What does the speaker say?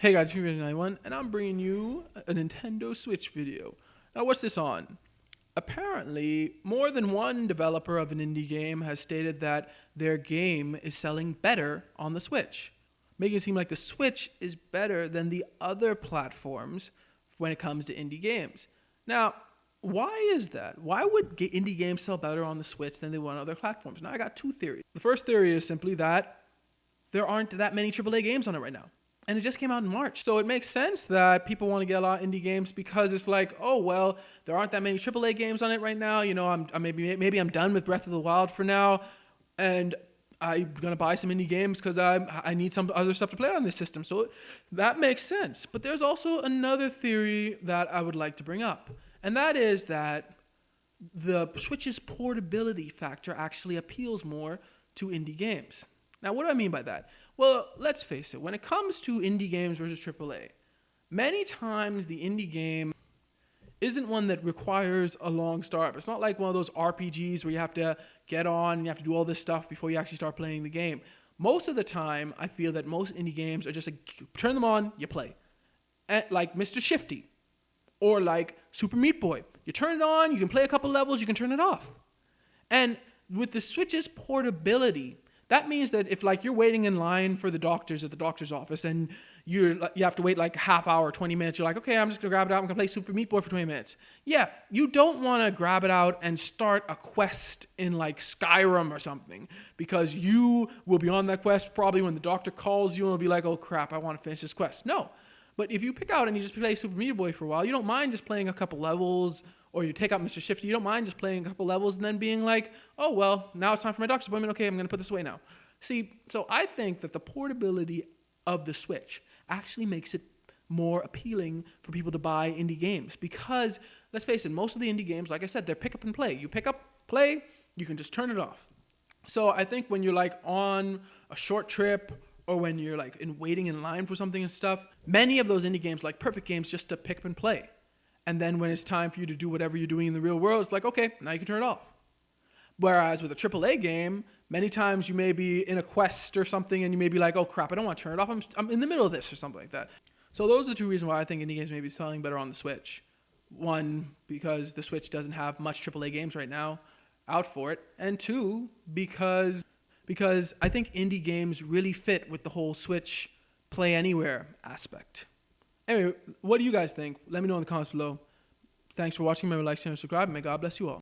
Hey guys, it's Fever91, and I'm bringing you a Nintendo Switch video. Now, what's this on? Apparently, more than one developer of an indie game has stated that their game is selling better on the Switch, making it seem like the Switch is better than the other platforms when it comes to indie games. Now, why is that? Why would indie games sell better on the Switch than they would on other platforms? Now, I got two theories. The first theory is simply that there aren't that many AAA games on it right now. And it just came out in March. So it makes sense that people want to get a lot of indie games because it's like, oh, well, there aren't that many AAA games on it right now. You know, I'm maybe I'm done with Breath of the Wild for now. And I'm going to buy some indie games because I need some other stuff to play on this system. So that makes sense. But there's also another theory that I would like to bring up. And that is that the Switch's portability factor actually appeals more to indie games. Now, what do I mean by that? Well, let's face it. When it comes to indie games versus AAA, many times the indie game isn't one that requires a long startup. It's not like one of those RPGs where you have to get on and you have to do all this stuff before you actually start playing the game. Most of the time, I feel that most indie games are just like, turn them on, you play. Like Mr. Shifty or like Super Meat Boy. You turn it on, you can play a couple levels, you can turn it off. And with the Switch's portability, that means that if like you're waiting in line for the doctors at the doctor's office and you have to wait like a half hour, 20 minutes, you're like, okay, I'm just going to grab it out. I'm going to play Super Meat Boy for 20 minutes. Yeah, you don't want to grab it out and start a quest in like Skyrim or something because you will be on that quest probably when the doctor calls you and will be like, oh crap, I want to finish this quest. No. But if you pick out and you just play Super Meat Boy for a while, you don't mind just playing a couple levels, or you take out Mr. Shifty, you don't mind just playing a couple levels and then being like, oh, well, now it's time for my doctor's appointment. Okay, I'm going to put this away now. See, so I think that the portability of the Switch actually makes it more appealing for people to buy indie games because, let's face it, most of the indie games, like I said, they're pick up and play. You pick up, play, you can just turn it off. So I think when you're like on a short trip or when you're like waiting in line for something and stuff, many of those indie games like perfect games just to pick up and play. And then when it's time for you to do whatever you're doing in the real world, it's like, okay, now you can turn it off. Whereas with a AAA game, many times you may be in a quest or something and you may be like, oh crap, I don't want to turn it off. I'm in the middle of this or something like that. So those are the two reasons why I think indie games may be selling better on the Switch. One, because the Switch doesn't have much AAA games right now out for it. And two, because I think indie games really fit with the whole Switch play anywhere aspect. Anyway, what do you guys think? Let me know in the comments below. Thanks for watching. Remember to like, share, and subscribe. And may God bless you all.